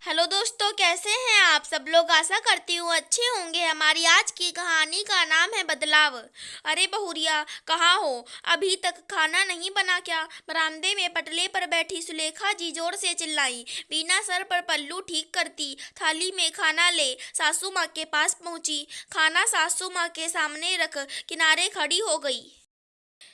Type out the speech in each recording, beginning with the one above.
Hello दोस्तों, कैसे हैं आप सब लोग। आशा करती हूँ अच्छे होंगे। हमारी आज की कहानी का नाम है बदलाव। अरे बहुरिया, कहाँ हो? अभी तक खाना नहीं बना क्या? बरामदे में पटले पर बैठी सुलेखा जी जोर से चिल्लाई। बीना सर पर पल्लू ठीक करती थाली में खाना ले सासू माँ के पास पहुंची। खाना सासू माँ के सामने रख किनारे खड़ी हो गई।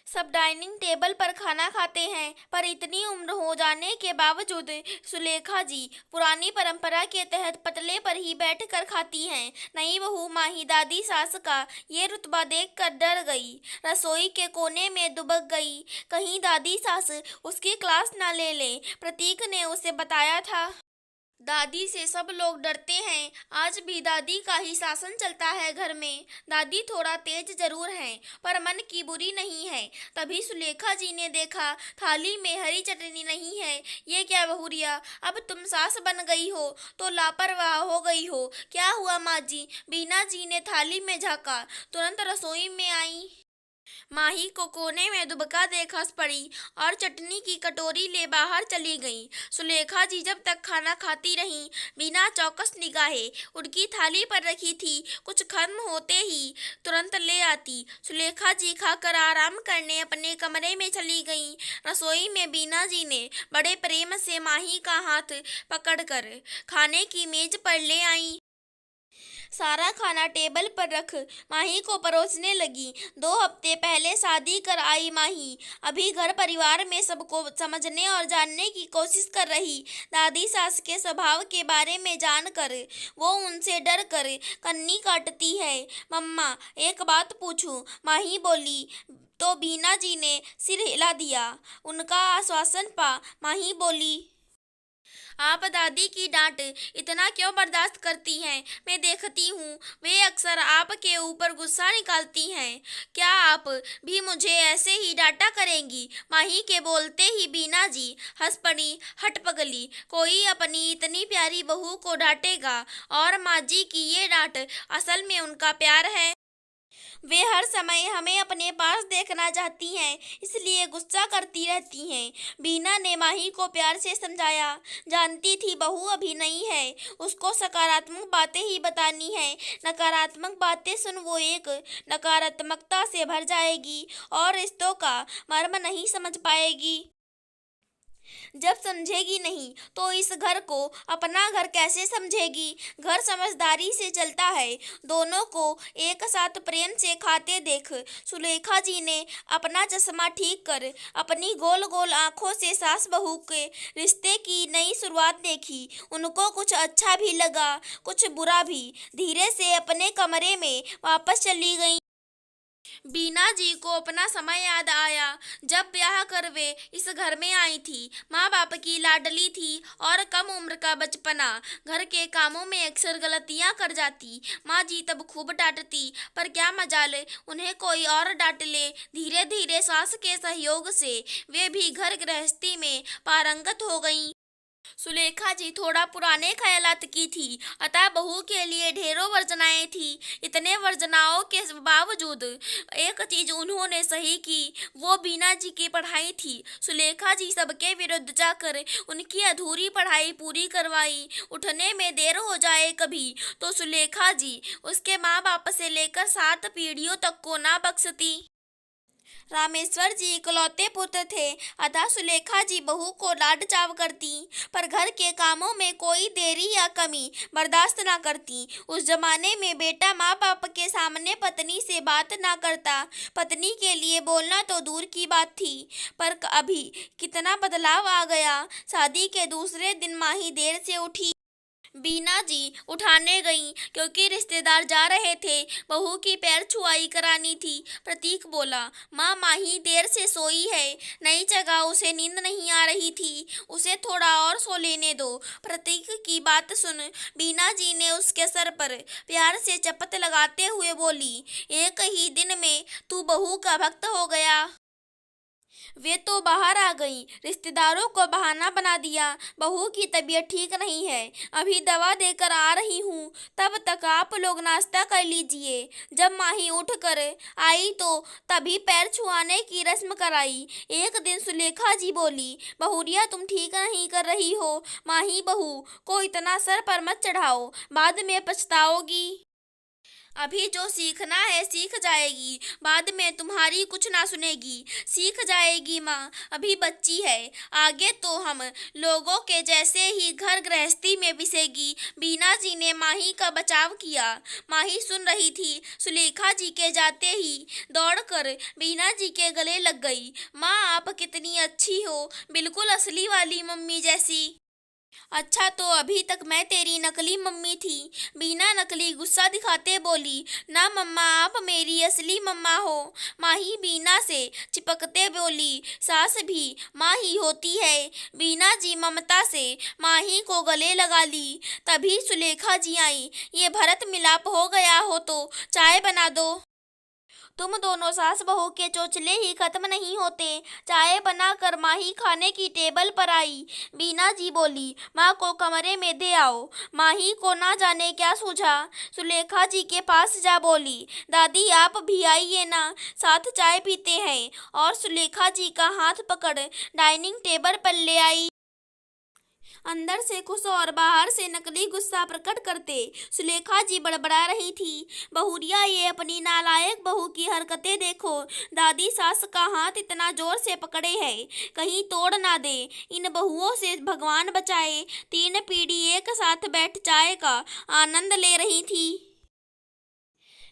सब डाइनिंग टेबल पर खाना खाते हैं, पर इतनी उम्र हो जाने के बावजूद सुलेखा जी पुरानी परंपरा के तहत पटले पर ही बैठकर खाती हैं। नई बहू माही दादी सास का ये रुतबा देखकर डर गई, रसोई के कोने में दुबक गई। कहीं दादी सास उसकी क्लास ना ले ले। प्रतीक ने उसे बताया था, दादी से सब लोग डरते हैं। आज भी दादी का ही शासन चलता है घर में। दादी थोड़ा तेज जरूर हैं, पर मन की बुरी नहीं है। तभी सुलेखा जी ने देखा थाली में हरी चटनी नहीं है। ये क्या बहुरिया, अब तुम सास बन गई हो तो लापरवाह हो गई हो। क्या हुआ माँ जी? बीना जी ने थाली में झांका, तुरंत रसोई में आई। माही को कोने में दुबका देख हंस पड़ी और चटनी की कटोरी ले बाहर चली गई। सुलेखा जी जब तक खाना खाती रहीं, बिना चौकस निगाहे उनकी थाली पर रखी थी। कुछ खत्म होते ही तुरंत ले आती। सुलेखा जी खाकर आराम करने अपने कमरे में चली गईं। रसोई में बीना जी ने बड़े प्रेम से माही का हाथ पकड़कर खाने की मेज पर ले आई। सारा खाना टेबल पर रख माही को परोसने लगी। 2 हफ्ते पहले शादी कर आई माही अभी घर परिवार में सबको समझने और जानने की कोशिश कर रही। दादी सास के स्वभाव के बारे में जानकर वो उनसे डर कर कन्नी काटती है। मम्मा, एक बात पूछूं? माही बोली तो बीना जी ने सिर हिला दिया। उनका आश्वासन पा माही बोली, आप दादी की डांट इतना क्यों बर्दाश्त करती हैं? मैं देखती हूँ वे अक्सर आपके ऊपर गुस्सा निकालती हैं। क्या आप भी मुझे ऐसे ही डांटा करेंगी? माही के बोलते ही बीना जी हंस पड़ी। हट पगली, कोई अपनी इतनी प्यारी बहू को डांटेगा? और माँ जी की ये डांट असल में उनका प्यार है। वे हर समय हमें अपने पास देखना चाहती हैं, इसलिए गुस्सा करती रहती हैं। बीना ने माही को प्यार से समझाया। जानती थी बहू अभी नहीं है, उसको सकारात्मक बातें ही बतानी है। नकारात्मक बातें सुन वो एक नकारात्मकता से भर जाएगी और रिश्तों का मर्म नहीं समझ पाएगी। जब समझेगी नहीं तो इस घर को अपना घर कैसे समझेगी? घर समझदारी से चलता है। दोनों को एक साथ प्रेम से खाते देख सुलेखा जी ने अपना चश्मा ठीक कर अपनी गोल गोल आंखों से सास बहू के रिश्ते की नई शुरुआत देखी। उनको कुछ अच्छा भी लगा, कुछ बुरा भी। धीरे से अपने कमरे में वापस चली गई। बीना जी को अपना समय याद आया, जब ब्याह कर वे इस घर में आई थी। माँ बाप की लाडली थी और कम उम्र का बचपना। घर के कामों में अक्सर गलतियाँ कर जाती। माँ जी तब खूब डांटती, पर क्या मजाल, उन्हें कोई और डांट ले। धीरे धीरे सास के सहयोग से वे भी घर गृहस्थी में पारंगत हो गईं। सुलेखा जी थोड़ा पुराने ख्यालात की थी, अतः बहू के लिए ढेरों वर्जनाएं थी। इतने वर्जनाओं के बावजूद एक चीज उन्होंने सही की, वो बीना जी की पढ़ाई थी। सुलेखा जी सबके विरुद्ध जाकर उनकी अधूरी पढ़ाई पूरी करवाई। उठने में देर हो जाए कभी तो सुलेखा जी उसके माँ बाप से लेकर 7 पीढ़ियों तक को ना बख्शती। रामेश्वर जी इकलौते पुत्र थे, अतः सुलेखा जी बहू को लाड चाव करती, पर घर के कामों में कोई देरी या कमी बर्दाश्त ना करती। उस जमाने में बेटा माँ बाप के सामने पत्नी से बात ना करता। पत्नी के लिए बोलना तो दूर की बात थी, पर अभी कितना बदलाव आ गया। शादी के दूसरे दिन माही देर से उठी। बीना जी उठाने गईं क्योंकि रिश्तेदार जा रहे थे। बहू की पैर छुआई करानी थी। प्रतीक बोला, माँ माही देर से सोई है। नई जगह उसे नींद नहीं आ रही थी, उसे थोड़ा और सो लेने दो। प्रतीक की बात सुन बीना जी ने उसके सर पर प्यार से चपत लगाते हुए बोली, एक ही दिन में तू बहू का भक्त हो गया। वे तो बाहर आ गईं, रिश्तेदारों को बहाना बना दिया। बहू की तबीयत ठीक नहीं है, अभी दवा देकर आ रही हूँ, तब तक आप लोग नाश्ता कर लीजिए। जब माही उठकर आई तो तभी पैर छुआने की रस्म कराई। एक दिन सुलेखा जी बोली, बहुरिया तुम ठीक नहीं कर रही हो, माही बहू को इतना सर पर मत चढ़ाओ, बाद में पछताओगी। अभी जो सीखना है सीख जाएगी, बाद में तुम्हारी कुछ ना सुनेगी। सीख जाएगी माँ, अभी बच्ची है, आगे तो हम लोगों के जैसे ही घर गृहस्थी में बिसेगी। बीना जी ने माही का बचाव किया। माही सुन रही थी, सुलेखा जी के जाते ही दौड़कर बीना जी के गले लग गई। माँ आप कितनी अच्छी हो, बिल्कुल असली वाली मम्मी जैसी। अच्छा तो अभी तक मैं तेरी नकली मम्मी थी। बीना नकली गुस्सा दिखाते बोली, ना मम्मा आप मेरी असली मम्मा हो। माही बीना से चिपकते बोली, सास भी माँ ही होती है। बीना जी ममता से माही को गले लगा ली। तभी सुलेखा जी आई, ये भरत मिलाप हो गया हो तो चाय बना दो। तुम दोनों सास बहू के चोचले ही खत्म नहीं होते। चाय बनाकर माही खाने की टेबल पर आई। बीना जी बोली, माँ को कमरे में दे आओ। माही को ना जाने क्या सूझा, सुलेखा जी के पास जा बोली, दादी आप भी आइए ना, साथ चाय पीते हैं। और सुलेखा जी का हाथ पकड़ डाइनिंग टेबल पर ले आई। अंदर से खुश और बाहर से नकली गुस्सा प्रकट करते सुलेखा जी बड़बड़ा रही थी, बहुरिया ये अपनी नालायक बहू की हरकतें देखो। दादी सास का हाथ इतना जोर से पकड़े है, कहीं तोड़ ना दे। इन बहुओं से भगवान बचाए। तीन पीढ़ी एक साथ बैठ चाय का आनंद ले रही थी।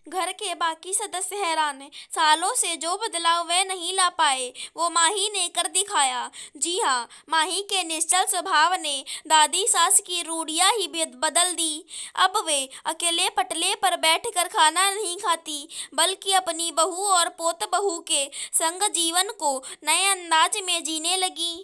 घर के बाकी सदस्य हैरान, सालों से जो बदलाव वे नहीं ला पाए वो माही ने कर दिखाया। जी हाँ, माही के निश्चल स्वभाव ने दादी सास की रूढ़ियाँ ही बदल दी। अब वे अकेले पटले पर बैठकर खाना नहीं खाती, बल्कि अपनी बहू और पोत बहू के संग जीवन को नए अंदाज में जीने लगी।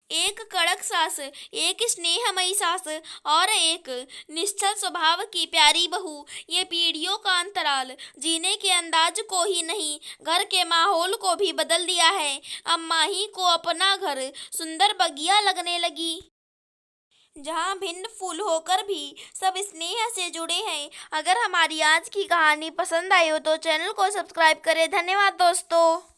एक कड़क सास, एक स्नेहमयी सास और एक निश्चल स्वभाव की प्यारी बहू, ये पीढ़ियों का अंतराल जीने के अंदाज को ही नहीं, घर के माहौल को भी बदल दिया है। अब माही को अपना घर सुंदर बगिया लगने लगी, जहाँ भिन्न फूल होकर भी सब स्नेह से जुड़े हैं। अगर हमारी आज की कहानी पसंद आई हो तो चैनल को सब्सक्राइब करें। धन्यवाद दोस्तों।